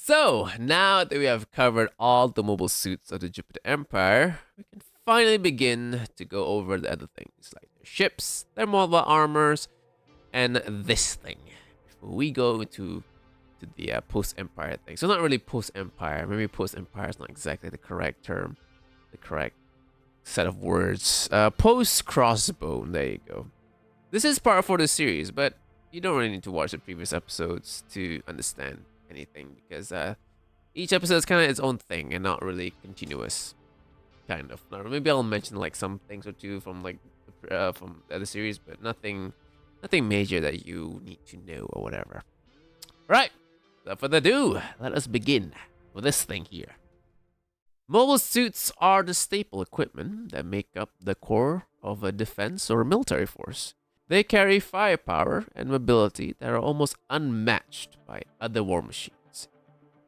So, now that we have covered all the mobile suits of the Jupiter Empire, we can finally begin to go over the other things like their ships, their mobile armors, and this thing. Before we go to the post-Empire thing. So not really post-Empire. Maybe post-Empire is not exactly the correct term, the correct set of words. Post-Crossbone. There you go. This is part 4 of the series, but you don't really need to watch the previous episodes to understand anything because each episode is kind of its own thing and not really continuous. Kind of. Now, maybe I'll mention like some things or two from like from the other series, but nothing major that you need to know or whatever. Right. Without further ado, let us begin with this thing here. Mobile suits are the staple equipment that make up the core of a defense or a military force. They carry firepower and mobility that are almost unmatched by other war machines.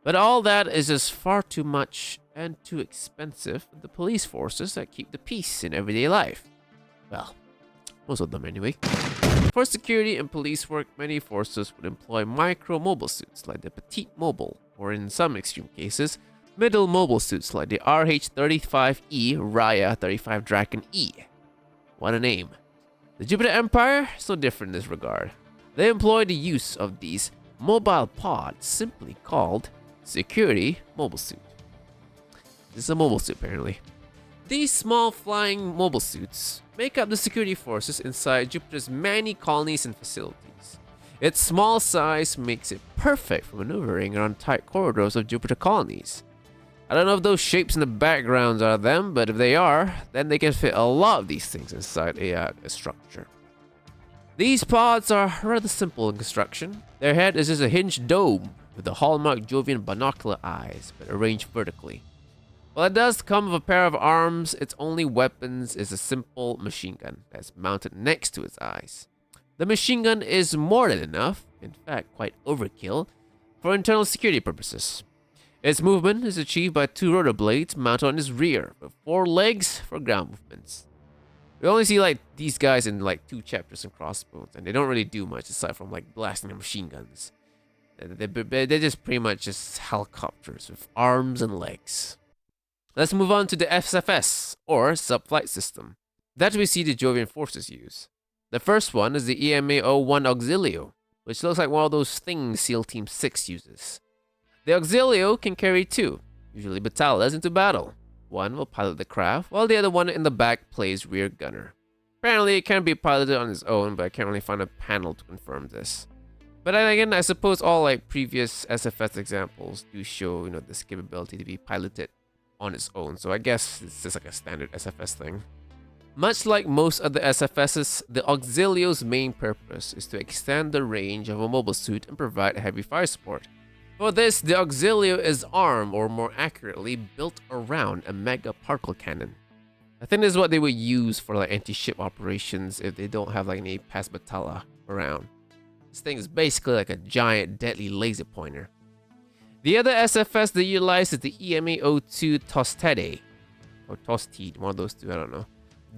But all that is just far too much and too expensive for the police forces that keep the peace in everyday life. Well, most of them anyway. For security and police work, many forces would employ micro-mobile suits like the Petite Mobile, or in some extreme cases, middle mobile suits like the RH-35E Raya 35 Draken E. What a name. The Jupiter Empire is no different in this regard. They employ the use of these mobile pods, simply called Security Mobile Suit. This is a mobile suit apparently. These small flying mobile suits make up the security forces inside Jupiter's many colonies and facilities. Its small size makes it perfect for maneuvering around tight corridors of Jupiter colonies. I don't know if those shapes in the backgrounds are them, but if they are, then they can fit a lot of these things inside a structure. These pods are rather simple in construction. Their head is just a hinged dome with the hallmark Jovian binocular eyes, but arranged vertically. While it does come with a pair of arms, its only weapons is a simple machine gun that's mounted next to its eyes. The machine gun is more than enough, in fact quite overkill, for internal security purposes. Its movement is achieved by 2 rotor blades mounted on its rear, with 4 legs for ground movements. We only see like these guys in like 2 chapters in Crossbones, and they don't really do much aside from like blasting their machine guns. They're just pretty much just helicopters with arms and legs. Let's move on to the SFS, or Subflight System, that we see the Jovian forces use. The first one is the EMA-01 Auxilio, which looks like one of those things SEAL Team 6 uses. The Auxilio can carry 2, usually battalas, into battle. One will pilot the craft, while the other one in the back plays rear gunner. Apparently it can be piloted on its own, but I can't really find a panel to confirm this. But then again, I suppose all like previous SFS examples do show, this capability to be piloted on its own, so I guess it's just like a standard SFS thing. Much like most other SFSs, the Auxilio's main purpose is to extend the range of a mobile suit and provide heavy fire support. For this, the Auxilio is armed, or more accurately, built around a mega particle cannon. I think this is what they would use for like anti-ship operations if they don't have like any Paz Batalla around. This thing is basically like a giant deadly laser pointer. The other SFS they utilize is the EMA-02 Tostede, or Tostede, one of those two, I don't know.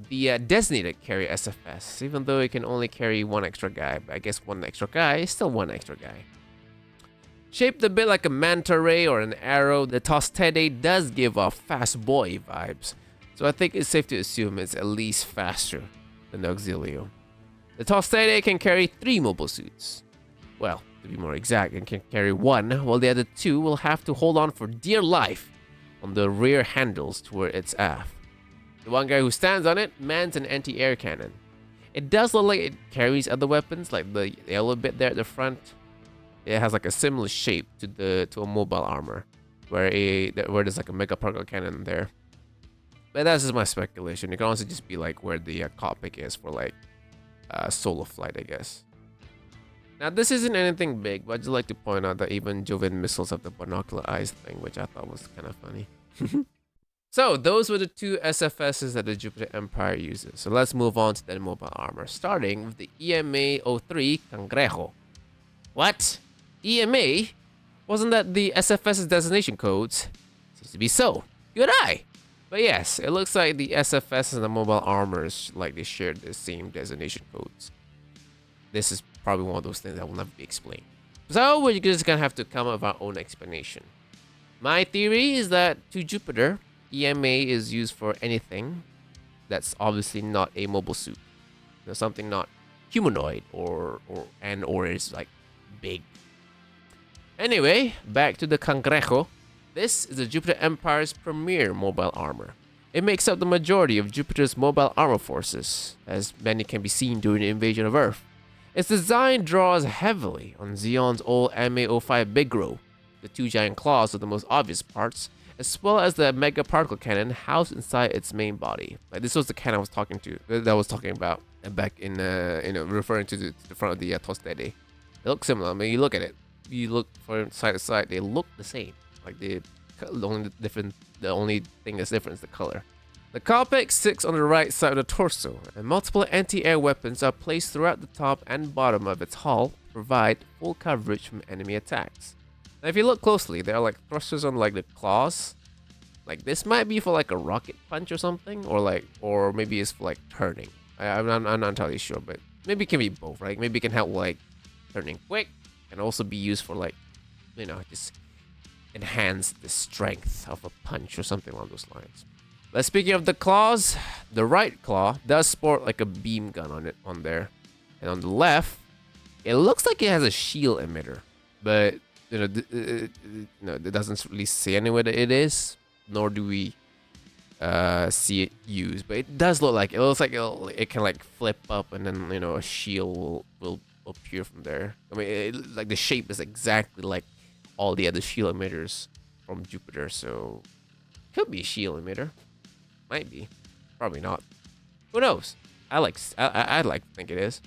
The designated carrier SFS, even though it can only carry 1 extra guy, but I guess 1 extra guy is still 1 extra guy. Shaped a bit like a manta ray or an arrow, the Tostede does give off fast boy vibes, so I think it's safe to assume it's at least faster than the Auxilio. The Tostede can carry 3 mobile suits. Well, to be more exact, it can carry 1, while the other 2 will have to hold on for dear life on the rear handles toward its aft. The one guy who stands on it mans an anti-air cannon. It does look like it carries other weapons, like the yellow bit there at the front. It has like a similar shape to a mobile armor, where there's like a mega particle cannon there. But that's just my speculation. It can also just be like where the cockpit is for like solo flight, I guess. Now this isn't anything big, but I'd just like to point out that even Jovian missiles have the binocular eyes thing, which I thought was kind of funny. So those were the 2 SFSs that the Jupiter Empire uses. So let's move on to the mobile armor, starting with the EMA-03 Cangrejo. What? EMA? Wasn't that the SFS's designation codes? Seems to be so. Good eye. But yes, it looks like the SFS and the mobile armors like they share the same designation codes. This is probably one of those things that will never be explained. So we're just gonna have to come up with our own explanation. My theory is that to Jupiter, EMA is used for anything that's obviously not a mobile suit. Something not humanoid or is like big. Anyway, back to the Cangrejo. This is the Jupiter Empire's premier mobile armor. It makes up the majority of Jupiter's mobile armor forces, as many can be seen during the invasion of Earth. Its design draws heavily on Xeon's old MA-05 Bigro. The two giant claws are the most obvious parts, as well as the mega particle cannon housed inside its main body. Like this was the cannon I was talking about back in referring to the front of the Tostede. They look similar. I mean, you look at it, you look from side to side, they look the same. Like the only thing that's different is the color. The Copex sits on the right side of the torso, and multiple anti-air weapons are placed throughout the top and bottom of its hull to provide full coverage from enemy attacks. Now, if you look closely, there are like thrusters on like the claws. Like this might be for like a rocket punch or something, or maybe it's for like turning. I'm not entirely sure, but maybe it can be both, right? Maybe it can help like turning quick, and also be used for like, just enhance the strength of a punch or something along those lines. But speaking of the claws, the right claw does sport like a beam gun on there, and on the left, it looks like it has a shield emitter, but it doesn't really say anywhere that it is, nor do we see it used. But it does look like it can like flip up, and then a shield will appear from there. I mean, like the shape is exactly like all the other shield emitters from Jupiter, so could be a shield emitter. Might be, probably not. Who knows? I'd like to think it is.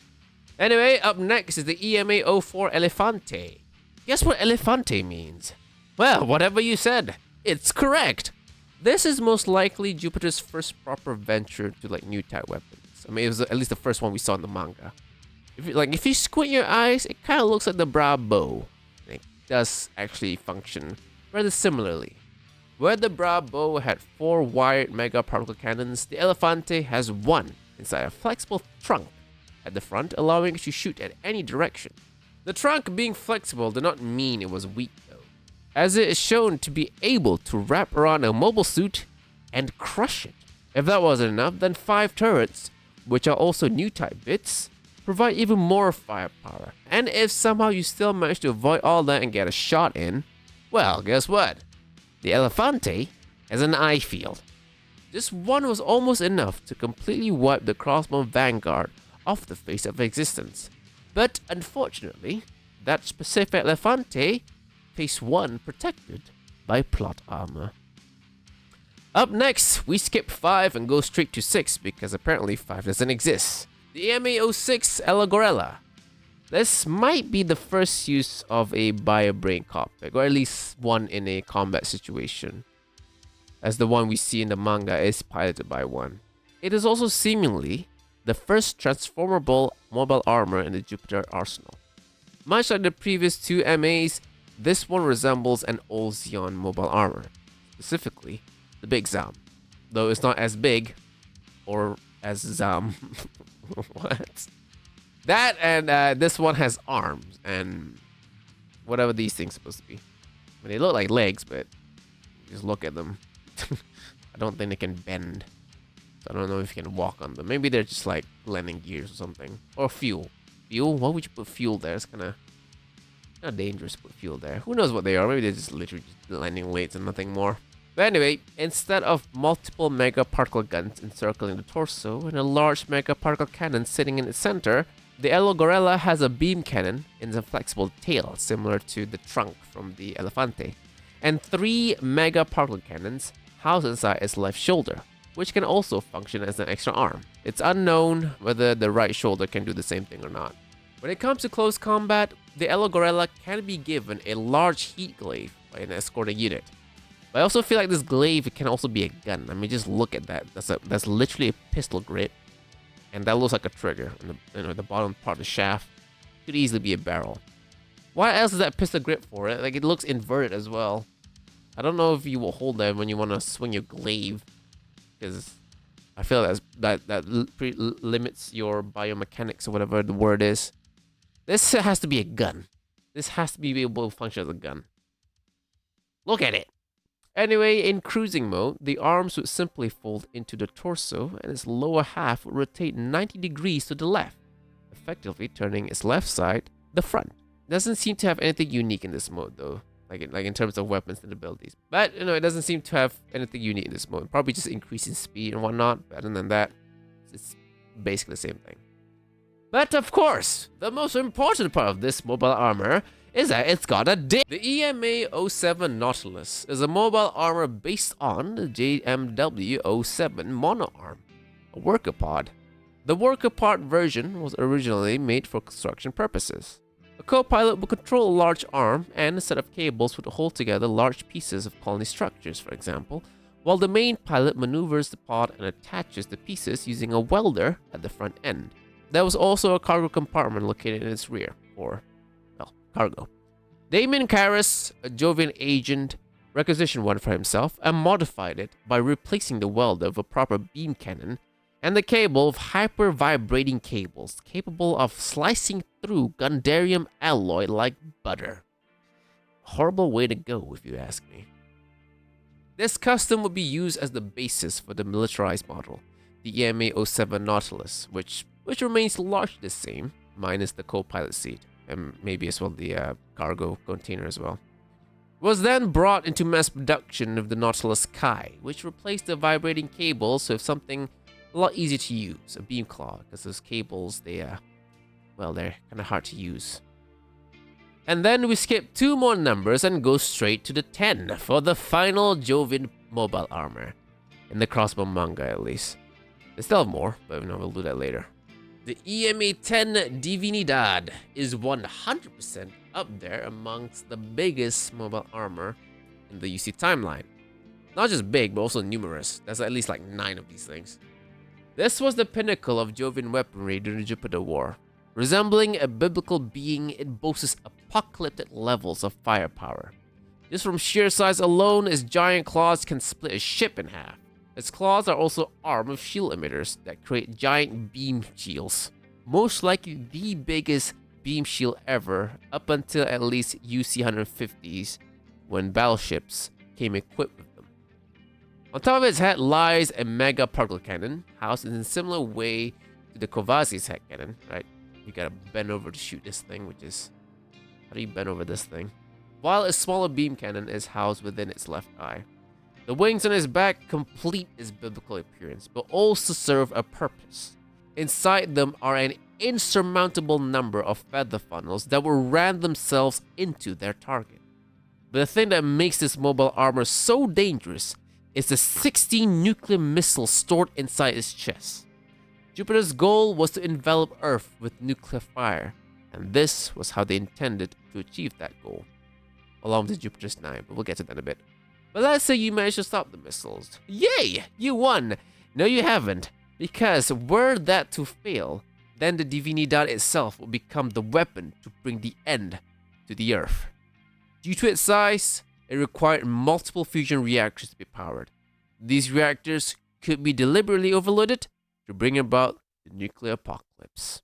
Anyway, up next is the EMA-04 Elefante. Guess what Elefante means? Well, whatever you said, it's correct. This is most likely Jupiter's first proper venture to like new type weapons. I mean, it was at least the first one we saw in the manga. If you squint your eyes, it kind of looks like the Bra bow. It does actually function rather similarly. Where the Bra bow had 4 wired mega particle cannons, the Elefante has 1 inside a flexible trunk at the front, allowing it to shoot at any direction. The trunk being flexible did not mean it was weak though, as it is shown to be able to wrap around a mobile suit and crush it. If that wasn't enough, then 5 turrets, which are also new type bits, provide even more firepower. And if somehow you still manage to avoid all that and get a shot in, well, guess what? The Elefante has an eye field. This one was almost enough to completely wipe the crossbow vanguard off the face of existence. But unfortunately, that specific Elefante faced 1 protected by plot armor. Up next, we skip 5 and go straight to 6 because apparently 5 doesn't exist. The EMA-06 Elagorella. This might be the first use of a bio-brain cockpit, or at least one in a combat situation, as the one we see in the manga is piloted by one. It is also seemingly the first transformable mobile armor in the Jupiter arsenal. Much like the previous 2 MAs, this one resembles an old Xeon mobile armor, specifically the Big Zam, though it's not as big or as Zam. What? That and this one has arms and whatever these things are supposed to be. I mean, they look like legs, but just look at them. I don't think they can bend. So I don't know if you can walk on them. Maybe they're just like landing gears or something. Or fuel. Fuel? Why would you put fuel there? It's kind of dangerous to put fuel there. Who knows what they are? Maybe they're just literally just landing weights and nothing more. But anyway, instead of multiple mega particle guns encircling the torso and a large mega particle cannon sitting in its center, the Elagorella has a beam cannon in a flexible tail similar to the trunk from the Elefante, and 3 mega particle cannons housed inside its left shoulder, which can also function as an extra arm. It's unknown whether the right shoulder can do the same thing or not. When it comes to close combat, the Elagorella can be given a large heat glaive by an escorting unit. But I also feel like this glaive can also be a gun. I mean, just look at that. That's literally a pistol grip, and that looks like a trigger. And the bottom part of the shaft could easily be a barrel. What else is that pistol grip for? Like it looks inverted as well. I don't know if you will hold that when you want to swing your glaive, because I feel that limits your biomechanics or whatever the word is. This has to be a gun. This has to be able to function as a gun. Look at it. Anyway, in cruising mode, the arms would simply fold into the torso and its lower half would rotate 90 degrees to the left, effectively turning its left side the front. Doesn't seem to have anything unique in this mode though, like in terms of weapons and abilities. But it doesn't seem to have anything unique in this mode. Probably just increasing speed and whatnot. But other than that, it's basically the same thing. But of course, the most important part of this mobile armor is that it's got a dick. The EMA-07 Nautilus is a mobile armor based on the JMW-07 monoarm, a worker pod. The worker pod version was originally made for construction purposes. A co-pilot would control a large arm and a set of cables would hold together large pieces of colony structures, for example, while the main pilot maneuvers the pod and attaches the pieces using a welder at the front end. There was also a cargo compartment located in its rear, or, well, cargo. Damien Karras, a Jovian agent, requisitioned one for himself and modified it by replacing the welder with a proper beam cannon and the cable of hyper-vibrating cables capable of slicing through Gundarium alloy like butter. Horrible way to go, if you ask me. This custom would be used as the basis for the militarized model, the EMA-07 Nautilus, which remains largely the same, minus the co-pilot seat, and maybe as well the cargo container as well. It was then brought into mass production of the Nautilus Kai, which replaced the vibrating cables with something a lot easier to use, a beam claw, because those cables, they're kind of hard to use. And then we skip 2 more numbers and go straight to the 10 for the final Jovian mobile armor, in the crossbow manga at least. They still have more, but we'll do that later. The EMA-10 Divinidad is 100% up there amongst the biggest mobile armor in the UC timeline. Not just big, but also numerous. There's at least like 9 of these things. This was the pinnacle of Jovian weaponry during the Jupiter War. Resembling a biblical being, it boasts apocalyptic levels of firepower. Just from sheer size alone, its giant claws can split a ship in half. Its claws are also armed with shield emitters that create giant beam shields. Most likely the biggest beam shield ever up until at least UC-150s when battleships came equipped with them. On top of its head lies a mega particle cannon, housed in a similar way to the Kovazi's head cannon, right? You gotta bend over to shoot this thing, which is... How do you bend over this thing? While a smaller beam cannon is housed within its left eye. The wings on its back complete its biblical appearance, but also serve a purpose. Inside them are an insurmountable number of feather funnels that will ram themselves into their target. But the thing that makes this mobile armor so dangerous is the 16 nuclear missiles stored inside its chest. Jupiter's goal was to envelop Earth with nuclear fire, and this was how they intended to achieve that goal, along with Jupiter's 9, but we'll get to that in a bit. But let's say you managed to stop the missiles. Yay! You won! No, you haven't, because were that to fail, then the Divinidad itself will become the weapon to bring the end to the Earth. Due to its size, it required multiple fusion reactors to be powered. These reactors could be deliberately overloaded to bring about the nuclear apocalypse.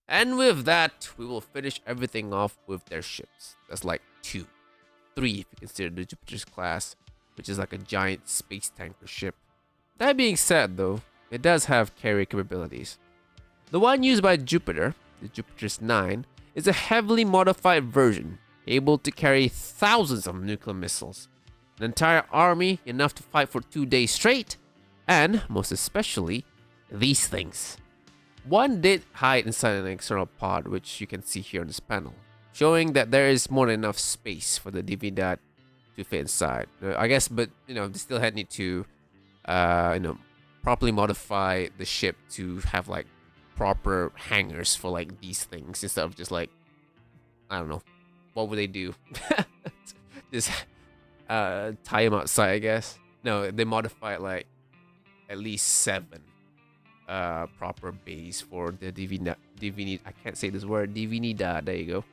And with that, we will finish everything off with their ships. That's like 2, 3 if you consider the Jupiter's class, which is like a giant space tanker ship. That being said though, it does have carrier capabilities. The one used by Jupiter, the Jupiter's 9, is a heavily modified version, able to carry thousands of nuclear missiles, an entire army enough to fight for 2 days straight, and most especially, these things. One did hide inside an external pod, which you can see here on this panel, showing that there is more than enough space for the Divinidad to fit inside. I guess, but they still had need to, properly modify the ship to have like proper hangars for like these things instead of just like, I don't know, what would they do? Just tie them outside, I guess. No, they modify it like at least 7. Proper base for the Divinidad. I can't say this word. Divinidad. There you go.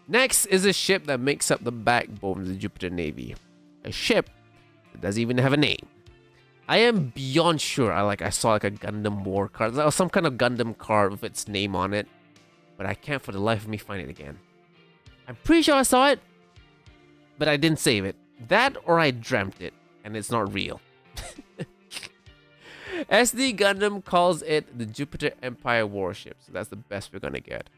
Next is a ship that makes up the backbone of the Jupiter Navy. A ship that doesn't even have a name. I am beyond sure. I saw like a Gundam War card, or some kind of Gundam card with its name on it, but I can't for the life of me find it again. I'm pretty sure I saw it, but I didn't save it. That or I dreamt it, and it's not real. SD Gundam calls it the Jupiter Empire warship, so that's the best we're gonna get.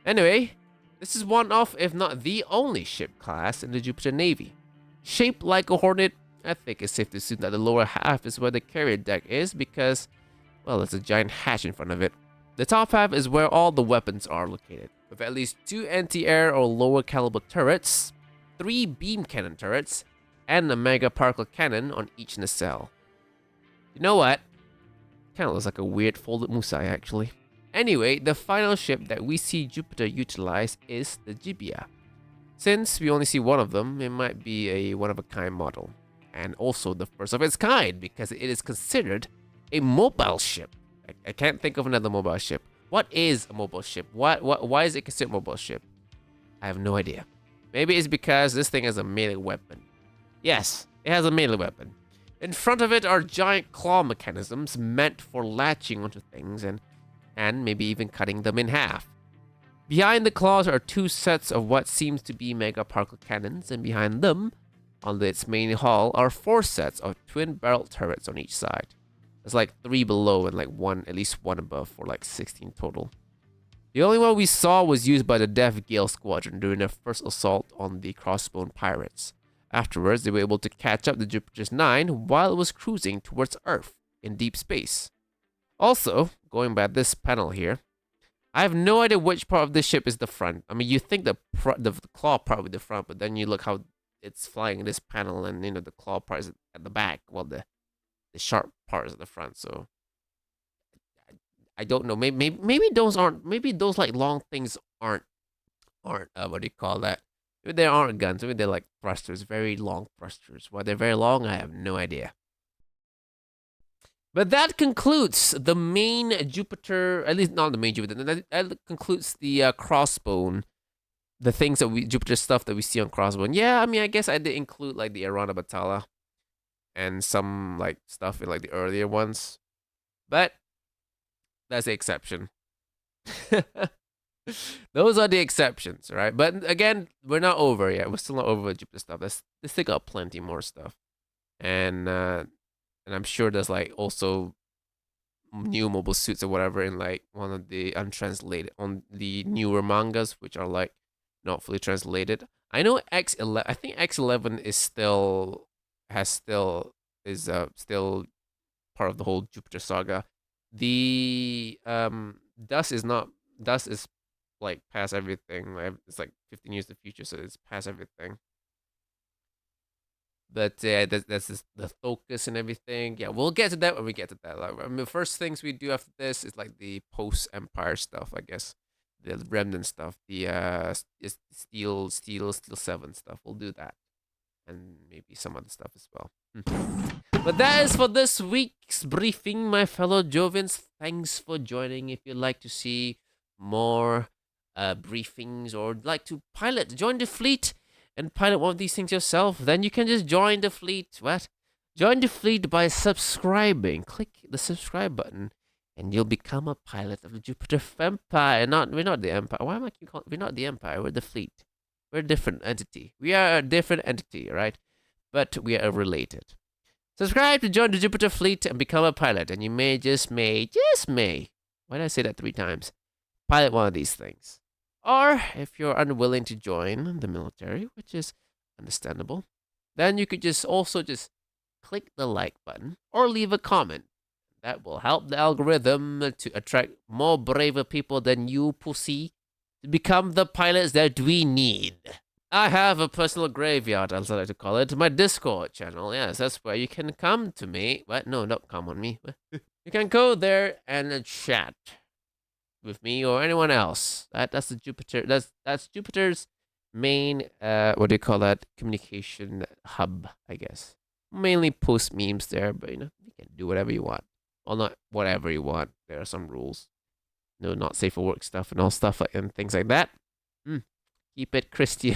Anyway, this is one of, if not the only ship class in the Jupiter Navy. Shaped like a Hornet, I think it's safe to assume that the lower half is where the carrier deck is because, well, there's a giant hatch in front of it. The top half is where all the weapons are located, with at least 2 anti-air or lower caliber turrets, 3 beam cannon turrets, and a mega particle cannon on each nacelle. You know what? Kind of looks like a weird folded Musai, actually. Anyway, the final ship that we see Jupiter utilize is the Gibia. Since we only see one of them, it might be a one-of-a-kind model. And also the first of its kind, because it is considered a mobile ship. I can't think of another mobile ship. What is a mobile ship? Why is it considered a mobile ship? I have no idea. Maybe it's because this thing has a melee weapon. Yes, it has a melee weapon. In front of it are giant claw mechanisms meant for latching onto things and maybe even cutting them in half. Behind the claws are 2 sets of what seems to be mega particle cannons, and behind them, on its main hull, are 4 sets of twin barrel turrets on each side. There's like 3 below and like at least one above for like 16 total. The only one we saw was used by the Death Gale Squadron during their first assault on the Crossbone Pirates. Afterwards, they were able to catch up to Jupiter's 9 while it was cruising towards Earth in deep space. Also, going by this panel here, I have no idea which part of this ship is the front. I mean, you think the claw part would be the front, but then you look how it's flying in this panel, and the claw part is at the back, while the sharp part is at the front. So I don't know. Maybe those aren't. Maybe those like long things aren't. What do you call that? Maybe they aren't guns. Maybe they're like thrusters, very long thrusters. Why they're very long, I have no idea. But that concludes the main Jupiter, at least not the main Jupiter. That concludes the Crossbone, the things that Jupiter stuff that we see on Crossbone. Yeah, I mean, I guess I did include like the Arana Batala and some like stuff in like the earlier ones, but that's the exception. Those are the exceptions, right? But again, we're not over yet. We're still not over with Jupiter stuff. Let's still got plenty more stuff, and I'm sure there's like also new mobile suits or whatever in like one of the untranslated on the newer mangas, which are like not fully translated. I know X11. I think X11 is still still part of the whole Jupiter saga. The Dust is not. Dust is like past everything. It's like 15 years in the future, so it's past everything. But yeah, that's just the focus and everything. Yeah, we'll get to that when we get to that. Like, I mean, the first things we do after this is like the post-Empire stuff, I guess. The remnant stuff, the Steel 7 stuff. We'll do that, and maybe some other stuff as well. But that is for this week's briefing, my fellow Jovians. Thanks for joining. If you'd like to see more briefings or like to join the fleet and pilot one of these things yourself, then you can just join the fleet. Join the fleet by subscribing. Click the subscribe button, and you'll become a pilot of the Jupiter Empire. We're not the Empire. Why am I keep calling? We're not the Empire. We're the fleet. We're a different entity. We are a different entity, right? But we are related. Subscribe to join the Jupiter fleet and become a pilot, and you may, why did I say that 3 times? Pilot one of these things. Or, if you're unwilling to join the military, which is understandable, then you could just click the like button or leave a comment. That will help the algorithm to attract more braver people than you, pussy, to become the pilots that we need. I have a personal graveyard, as I like to call it, my Discord channel. Yes, that's where you can come to me. What? No, don't come on me. You can go there and chat with me or anyone else. That's the Jupiter. That's Jupiter's main what do you call that, communication hub, I guess. Mainly post memes there, but you can do whatever you want. Well, not whatever you want. There are some rules. No, not safe for work stuff and all stuff like and things like that. Keep it Christian.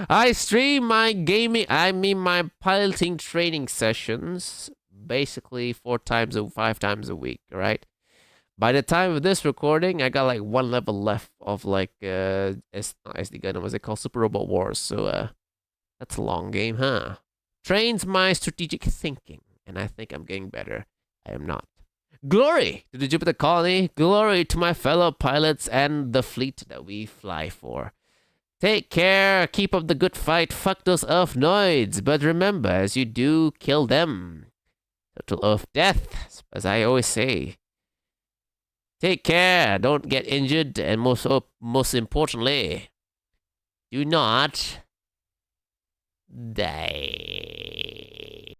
I stream my my piloting training sessions basically 5 times a week, right? By the time of this recording, I got like one level left of like not SD Gundam, what's it called? Super Robot Wars. So that's a long game, huh? Trains my strategic thinking, and I think I'm getting better. I am not. Glory to the Jupiter colony, glory to my fellow pilots and the fleet that we fly for. Take care, keep up the good fight, fuck those Earth-noids, but remember, as you do, kill them. Total Earth death, as I always say. Take care, don't get injured, and most importantly, do not die.